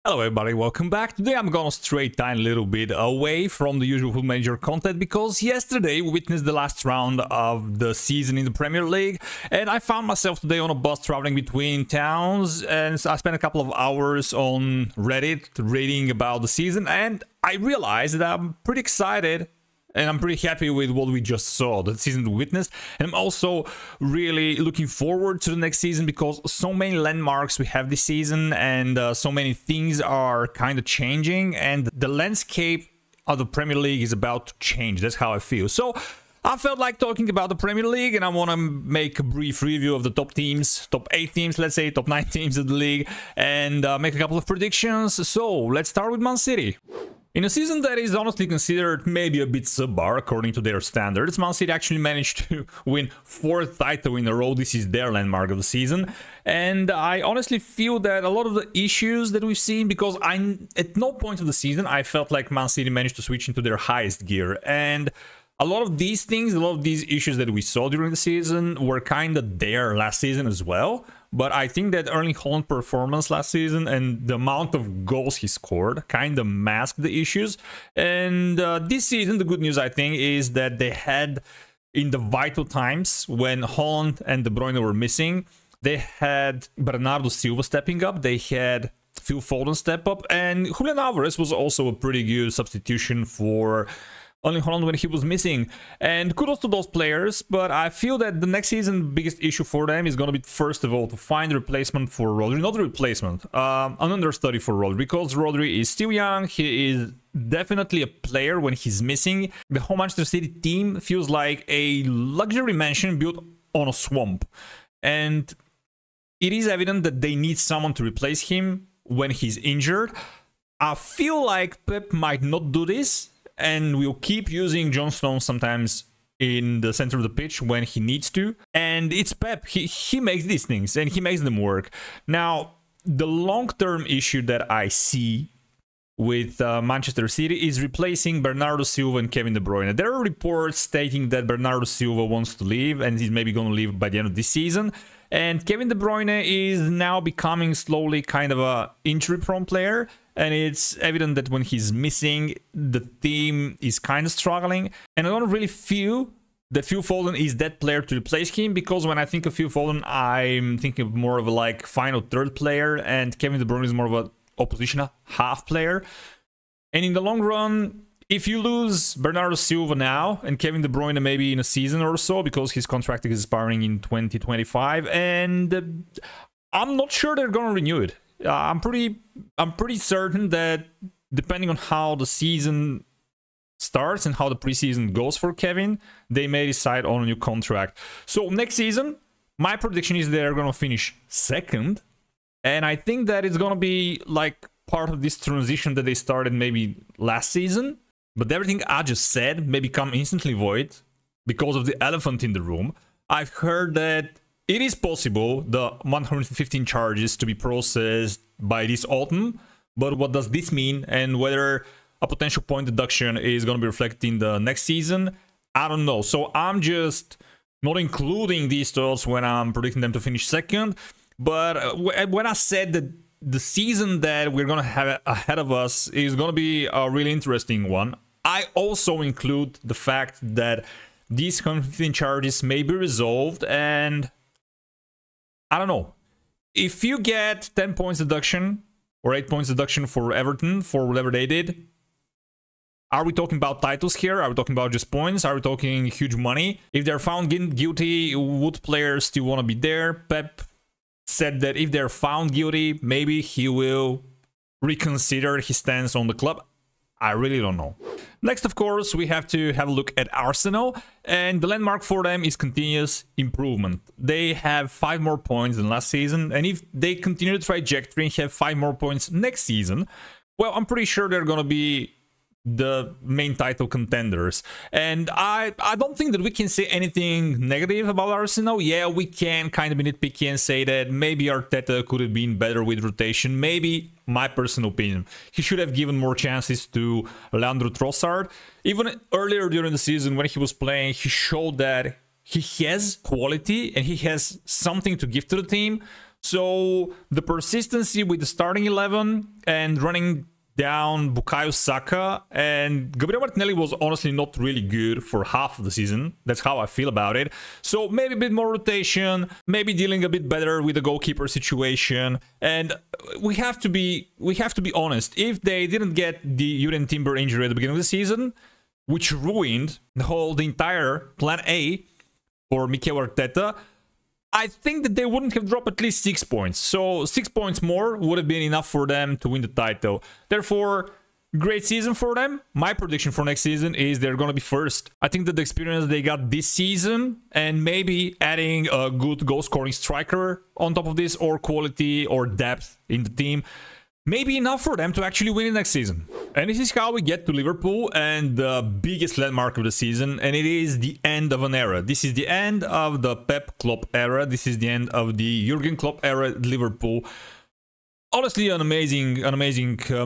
Hello everybody, welcome back. Today I'm gonna stray tiny little bit away from the usual Football Manager content because yesterday we witnessed the last round of the season in the Premier League and I found myself today on a bus traveling between towns, and so I spent a couple of hours on Reddit reading about the season, and I realized that I'm pretty excited and I'm pretty happy with what we just saw, the season we witnessed. And I'm also really looking forward to the next season because so many landmarks we have this season and so many things are kind of changing and the landscape of the Premier League is about to change. That's how I feel. So I felt like talking about the Premier League and I want to make a brief review of the top teams, top 8 teams, let's say, top 9 teams of the league, and make a couple of predictions. So let's start with Man City. In a season that is honestly considered maybe a bit subpar according to their standards, Man City actually managed to win 4th title in a row. This is their landmark of the season. And I honestly feel that a lot of the issues that we've seen, because at no point of the season I felt like Man City managed to switch into their highest gear. And a lot of these things, a lot of these issues that we saw during the season were kind of there last season as well. But I think that Erling Haaland's performance last season and the amount of goals he scored kind of masked the issues. And this season, the good news, I think, is that they had, in the vital times when Haaland and De Bruyne were missing, they had Bernardo Silva stepping up, they had Phil Foden step up, and Julian Alvarez was also a pretty good substitution for Erling Haaland when he was missing. And kudos to those players, but I feel that the next season, the biggest issue for them is going to be, first of all, to find a replacement for Rodri. Not a replacement, an understudy for Rodri, because Rodri is still young. He is definitely a player when he's missing. The whole Manchester City team feels like a luxury mansion built on a swamp. And it is evident that they need someone to replace him when he's injured. I feel like Pep might not do this, and we'll keep using John Stones sometimes in the center of the pitch when he needs to. And it's Pep. He makes these things and he makes them work. Now, the long-term issue that I see with Manchester City is replacing Bernardo Silva and Kevin De Bruyne. There are reports stating that Bernardo Silva wants to leave and he's maybe going to leave by the end of this season. And Kevin De Bruyne is now becoming slowly kind of a injury-prone player. And it's evident that when he's missing, the team is kind of struggling. And I don't really feel that Phil Foden is that player to replace him, because when I think of Phil Foden, I'm thinking of more of a like final third player, and Kevin De Bruyne is more of an oppositional half player. And in the long run, if you lose Bernardo Silva now and Kevin De Bruyne maybe in a season or so, because his contract is expiring in 2025, and I'm not sure they're going to renew it. I'm pretty certain that depending on how the season starts and how the preseason goes for Kevin, they may decide on a new contract. So next season, my prediction is they're going to finish 2nd. And I think that it's going to be like part of this transition that they started maybe last season. But everything I just said may become instantly void because of the elephant in the room. I've heard that it is possible the 115 charges to be processed by this autumn, but what does this mean, and whether a potential point deduction is going to be reflected in the next season, I don't know. So I'm just not including these thoughts when I'm predicting them to finish 2nd. But when I said that the season that we're going to have ahead of us is going to be a really interesting one, I also include the fact that these 115 charges may be resolved, and I don't know. If you get 10 points deduction or 8 points deduction for Everton for whatever they did, are we talking about titles here? Are we talking about just points? Are we talking huge money? If they're found guilty, would players still want to be there? Pep said that if they're found guilty, maybe he will reconsider his stance on the club. I really don't know. Next, of course, we have to have a look at Arsenal, and the landmark for them is continuous improvement. They have 5 more points than last season, and if they continue the trajectory and have 5 more points next season, well, I'm pretty sure they're going to be the main title contenders. And I don't think that we can say anything negative about Arsenal. Yeah, we can kind of be nitpicky and say that maybe Arteta could have been better with rotation. Maybe, my personal opinion, he should have given more chances to Leandro Trossard. Even earlier during the season when he was playing, he showed that he has quality and he has something to give to the team. So the persistency with the starting 11 and running down Bukayo Saka and Gabriel Martinelli was honestly not really good for half of the season. That's how I feel about it. So maybe a bit more rotation, maybe dealing a bit better with the goalkeeper situation. And we have to be honest. If they didn't get the Jurrien Timber injury at the beginning of the season, which ruined the entire plan A for Mikel Arteta, I think that they wouldn't have dropped at least 6 points. So 6 points more would have been enough for them to win the title. Therefore, great season for them. My prediction for next season is they're going to be first. I think that the experience they got this season and maybe adding a good goal-scoring striker on top of this, or quality or depth in the team, may be enough for them to actually win it next season. And this is how we get to Liverpool and the biggest landmark of the season, and it is the end of an era. This is the end of the Pep Klopp era. This is the end of the Jurgen Klopp era at Liverpool. Honestly, an amazing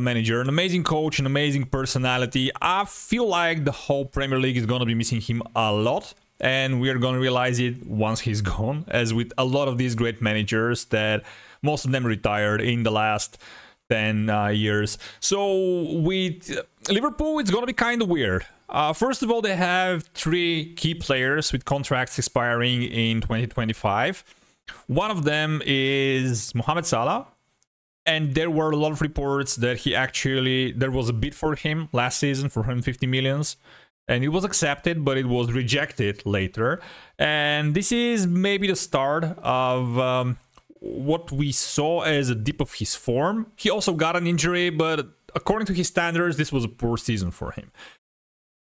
manager, an amazing coach, an amazing personality. I feel like the whole Premier League is going to be missing him a lot, and we are going to realize it once he's gone, as with a lot of these great managers that most of them retired in the last 10 years. So with Liverpool, it's going to be kind of weird. First of all, they have 3 key players with contracts expiring in 2025. One of them is Mohamed Salah. And there were a lot of reports that there was a bid for him last season for 150 millions. And it was accepted, but it was rejected later. And this is maybe the start of what we saw as a dip of his form. He also got an injury, but according to his standards, this was a poor season for him.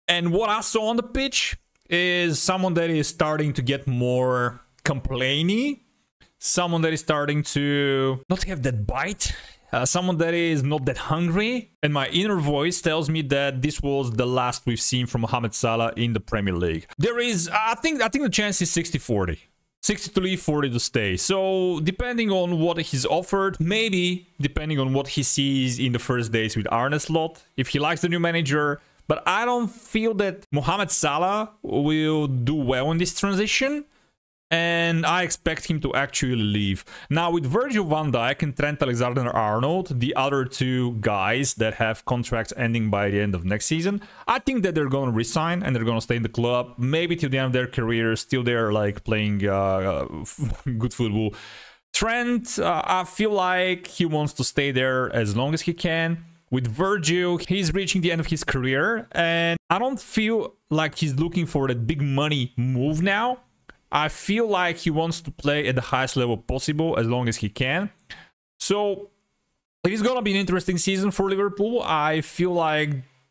And what I saw on the pitch is someone that is starting to get more complainy, someone that is starting to not have that bite, someone that is not that hungry. And my inner voice tells me that this was the last we've seen from Mohamed Salah in the Premier League. There is, I think the chance is 60-40. 60 to leave, 40 to stay. So depending on what he's offered, maybe depending on what he sees in the first days with Arne Slot, if he likes the new manager. But I don't feel that Mohamed Salah will do well in this transition, and I expect him to actually leave. Now with Virgil van Dijk and Trent Alexander-Arnold, the other 2 guys that have contracts ending by the end of next season, I think that they're going to resign and they're going to stay in the club, maybe till the end of their careers, still they're like playing good football. Trent, I feel like he wants to stay there as long as he can. With Virgil, he's reaching the end of his career, and I don't feel like he's looking for that big money move now. I feel like he wants to play at the highest level possible as long as he can. So it is going to be an interesting season for Liverpool. I feel like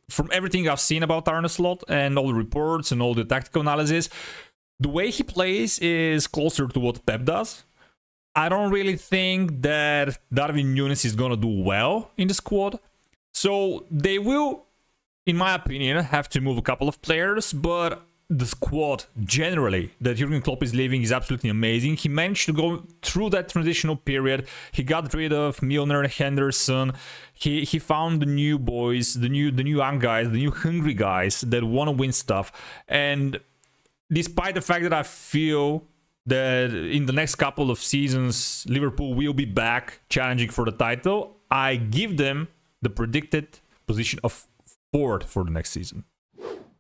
from everything I've seen about Arne Slot and all the reports and all the tactical analysis, the way he plays is closer to what Pep does. I don't really think that Darwin Núñez is going to do well in the squad. So they will, in my opinion, have to move a couple of players, but the squad generally that Jurgen Klopp is leaving is absolutely amazing. He managed to go through that transitional period. He got rid of Milner and Henderson. He found the new boys, the new young guys, the new hungry guys that want to win stuff. And despite the fact that I feel that in the next couple of seasons Liverpool will be back challenging for the title, I give them the predicted position of 4th for the next season.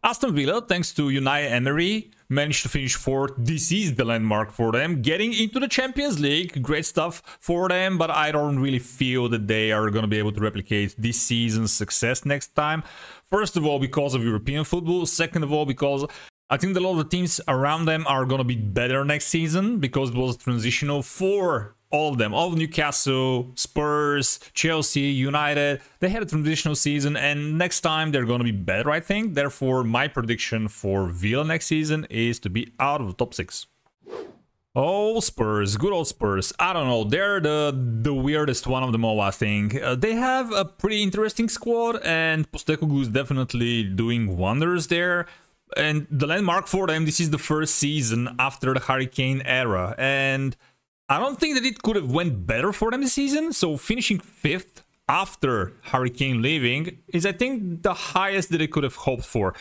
Aston Villa, thanks to Unai Emery, managed to finish 4th. This is the landmark for them, getting into the Champions League. Great stuff for them, but I don't really feel that they are going to be able to replicate this season's success next time. First of all, because of European football. Second of all, because I think that a lot of the teams around them are going to be better next season, because it was transitional for all of them. All of Newcastle, Spurs, Chelsea, United, they had a transitional season, and next time they're going to be better, I think. Therefore, my prediction for Villa next season is to be out of the top 6. Oh, Spurs, good old Spurs. I don't know, they're the weirdest one of them all, I think. They have a pretty interesting squad, and Postecoglou is definitely doing wonders there. And the landmark for them, this is the first season after the Harry Kane era, and I don't think that it could have went better for them this season. So finishing 5th after Harry Kane leaving is, I think, the highest that they could have hoped for.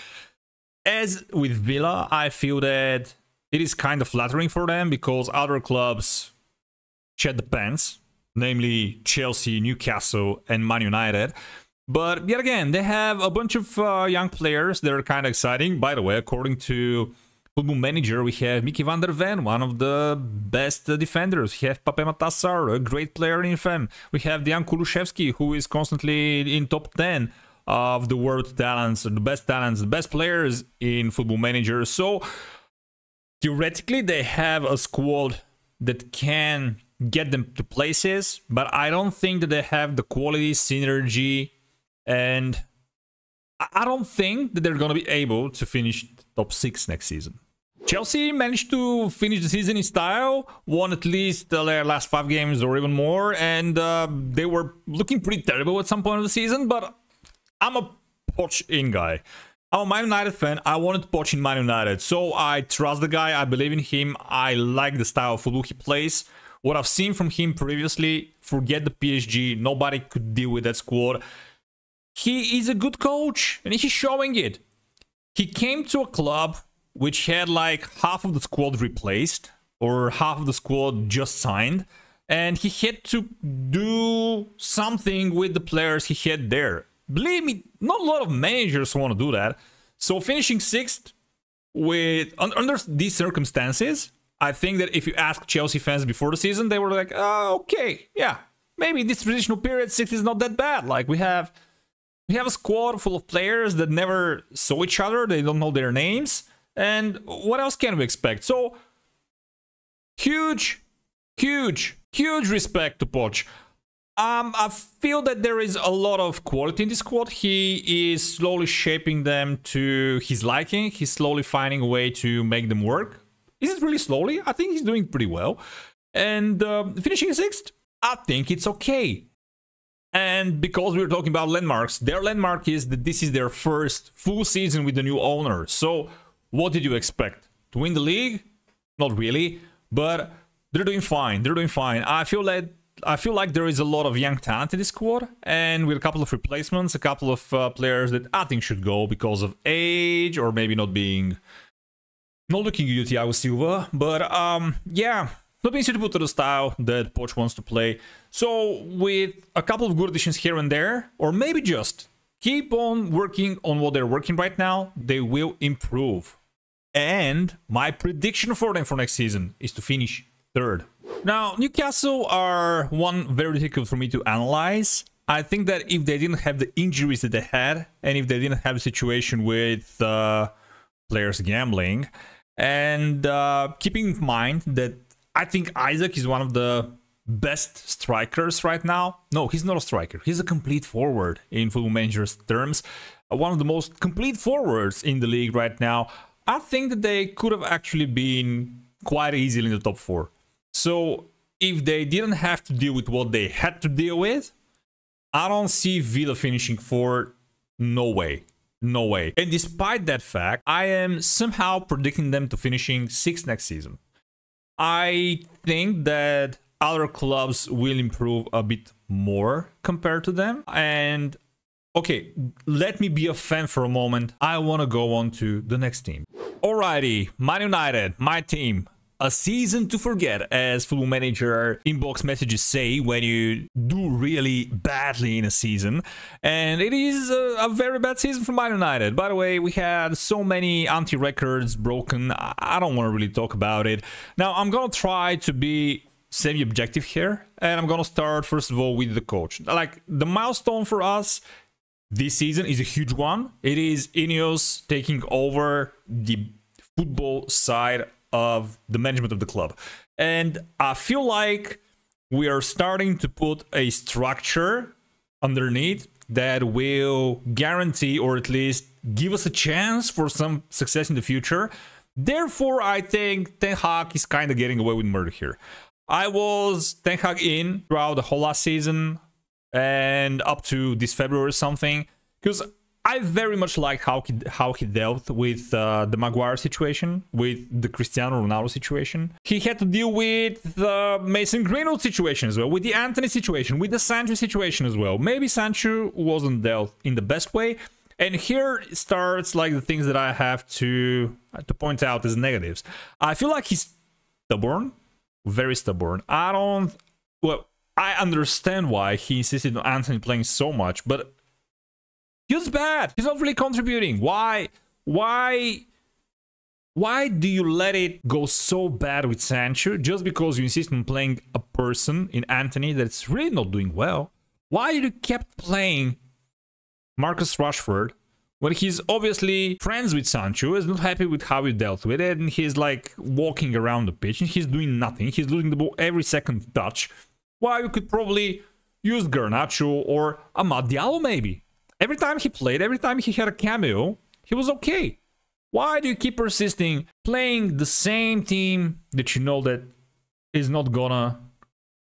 As with Villa, I feel that it is kind of flattering for them, because other clubs shed the pants, namely Chelsea, Newcastle, and Man United. But yet again, they have a bunch of young players that are kind of exciting. By the way, according to Football Manager, we have Mickey van der Ven, one of the best defenders. We have Pape Matar, a great player in FM. We have Dejan Kulusevski, who is constantly in top 10 of the world talents, the best players in Football Manager. So theoretically, they have a squad that can get them to places, but I don't think that they have the quality, synergy, and I don't think that they're going to be able to finish top 6 next season. Chelsea managed to finish the season in style, won at least their last 5 games or even more, and they were looking pretty terrible at some point of the season, but I'm a Poch in guy. I'm a Man United fan. I wanted Poch in Man United, so I trust the guy, I believe in him, I like the style of football he plays. What I've seen from him previously, forget the PSG, nobody could deal with that squad. He is a good coach, and he's showing it. He came to a club which had like half of the squad replaced, or half of the squad just signed, and he had to do something with the players he had there. Believe me, not a lot of managers want to do that. So finishing 6th with under these circumstances, I think that if you ask Chelsea fans before the season, they were like, okay, yeah, maybe this transitional period 6 is not that bad. Like we have a squad full of players that never saw each other, they don't know their names, and what else can we expect? So huge respect to Poch. I feel that there is a lot of quality in this squad. He is slowly shaping them to his liking. He's slowly finding a way to make them work. Is it really slowly? I think he's doing pretty well. And finishing 6th, I think it's okay. And because we're talking about landmarks, their landmark is that this is their first full season with the new owner. So what did you expect? To win the league? Not really, but they're doing fine. They're doing fine. I feel like there is a lot of young talent in this squad, and with a couple of replacements, a couple of players that I think should go because of age or maybe not looking good, Thiago Silva. But yeah, not being suitable to the style that Poch wants to play. So with a couple of good additions here and there, or maybe just keep on working on what they're working right now, they will improve. And my prediction for them for next season is to finish 3rd. Now, Newcastle are one very difficult for me to analyze. I think that if they didn't have the injuries that they had, and if they didn't have a situation with players gambling, and keeping in mind that I think Isaac is one of the best strikers right now. No, he's not a striker. He's a complete forward in Football Manager's terms. One of the most complete forwards in the league right now. I think that they could have actually been quite easily in the top 4. So if they didn't have to deal with what they had to deal with, I don't see Villa finishing 4th. No way. No way. And despite that fact, I am somehow predicting them to finishing 6th next season. I think that other clubs will improve a bit more compared to them. And okay, let me be a fan for a moment. I want to go on to the next team. Alrighty, Man United, my team. A season to forget, as Football Manager inbox messages say when you do really badly in a season. And it is a very bad season for Man United. By the way, we had so many anti-records broken. I don't want to really talk about it. Now, I'm going to try to be semi-objective here. And I'm going to start, first of all, with the coach. Like, the milestone for us this season is a huge one. It is Ineos taking over the football side of the management of the club. And I feel like we are starting to put a structure underneath that will guarantee, or at least give us a chance for some success in the future. Therefore, I think Ten Hag is kind of getting away with murder here. I was Ten Hag in throughout the whole last season and up to this February or something, because I very much like how he dealt with the Maguire situation, with the Cristiano Ronaldo situation. He had to deal with the Mason Greenwood situation as well, with the Antony situation, with the Sancho situation as well. Maybe Sancho wasn't dealt in the best way. And here starts like the things that I have to point out as negatives. I feel like he's stubborn. Very stubborn. Well, I understand why he insisted on Antony playing so much, but he's bad. He's not really contributing. Why do you let it go so bad with Sancho just because you insist on playing a person in Antony that's really not doing well? Why you kept playing Marcus Rashford when he's obviously friends with Sancho, is not happy with how he dealt with it, and he's like walking around the pitch and he's doing nothing. He's losing the ball every second touch. Why you could probably use Garnacho or Amad Diallo maybe. Every time he played, every time he had a cameo, he was okay. Why do you keep persisting playing the same team that you know that is not gonna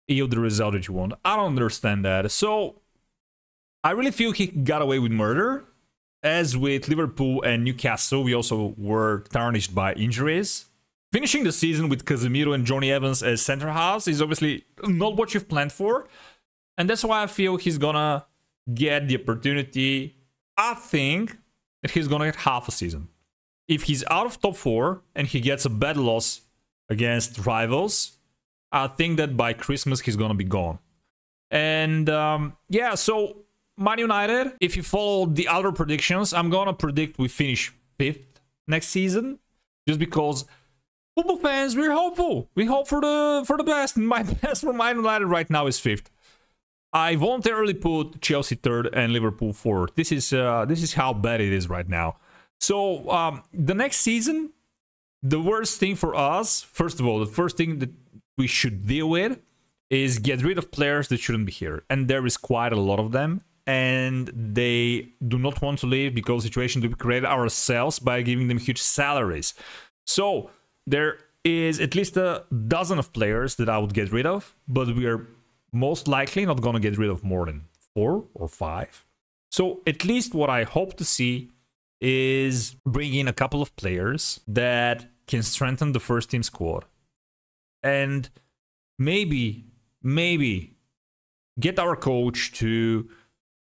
yield the result that you want? I don't understand that. So I really feel he got away with murder. As with Liverpool and Newcastle, we also were tarnished by injuries. Finishing the season with Casemiro and Johnny Evans as centre halves is obviously not what you've planned for. And that's why I feel he's gonna get the opportunity. I think that he's gonna get half a season. If he's out of top 4 and he gets a bad loss against rivals, I think that by Christmas he's gonna be gone. And yeah, so Man United, if you follow the other predictions, I'm gonna predict we finish 5th next season, just because football fans, we're hopeful. We hope for the best. My best for Man United right now is 5th. I voluntarily put Chelsea 3rd and Liverpool 4th. This is how bad it is right now. So the next season, the worst thing for us, first of all, the first thing that we should deal with is get rid of players that shouldn't be here, and there is quite a lot of them. And they do not want to leave because of the situation that we created ourselves by giving them huge salaries. So there is at least a dozen of players that I would get rid of, but we are most likely not going to get rid of more than 4 or 5. So at least what I hope to see is bring in a couple of players that can strengthen the first team squad. And maybe get our coach to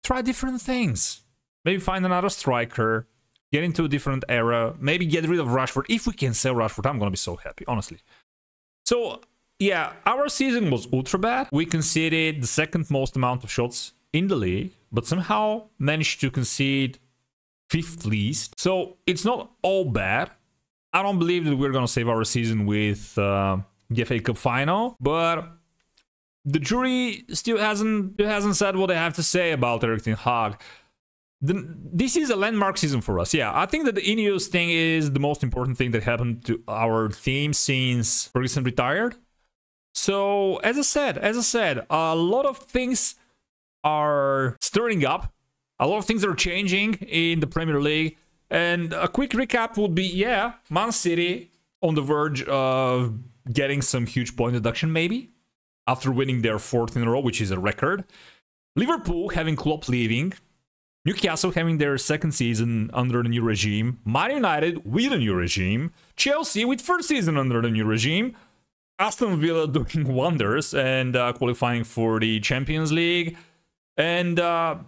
try different things. Maybe find another striker, get into a different era, maybe get rid of Rashford. If we can sell Rashford, I'm gonna be so happy, honestly. So yeah, our season was ultra bad. We conceded the 2nd most amount of shots in the league, but somehow managed to concede 5th least. So it's not all bad. I don't believe that we're gonna save our season with the FA Cup final, but the jury still hasn't said what they have to say about Erik ten Hag. This is a landmark season for us. Yeah, I think that the Ineos thing is the most important thing that happened to our team since Ferguson retired. So, as I said, a lot of things are stirring up. A lot of things are changing in the Premier League. And a quick recap would be, yeah, Man City on the verge of getting some huge point deduction, maybe, after winning their 4th in a row, which is a record. Liverpool having Klopp leaving. Newcastle having their 2nd season under the new regime. Man United with a new regime. Chelsea with 1st season under the new regime. Aston Villa doing wonders and qualifying for the Champions League. And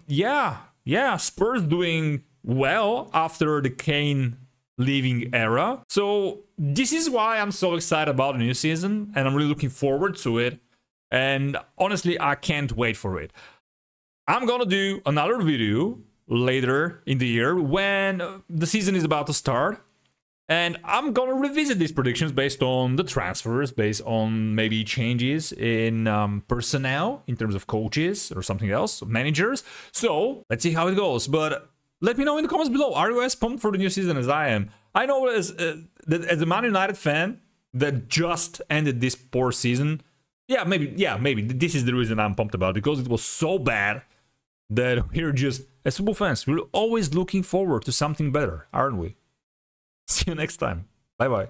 yeah, Spurs doing well after the Kane leaving era. So this is why I'm so excited about the new season, and I'm really looking forward to it. And honestly, I can't wait for it. I'm gonna do another video later in the year when the season is about to start. And I'm gonna revisit these predictions based on the transfers, based on maybe changes in personnel in terms of coaches or something else, managers. So let's see how it goes. But let me know in the comments below. Are you as pumped for the new season as I am? I know as a Man United fan that just ended this poor season, maybe this is the reason I'm pumped about, because it was so bad that we're just, as football fans, we're always looking forward to something better, aren't we? See you next time. Bye bye.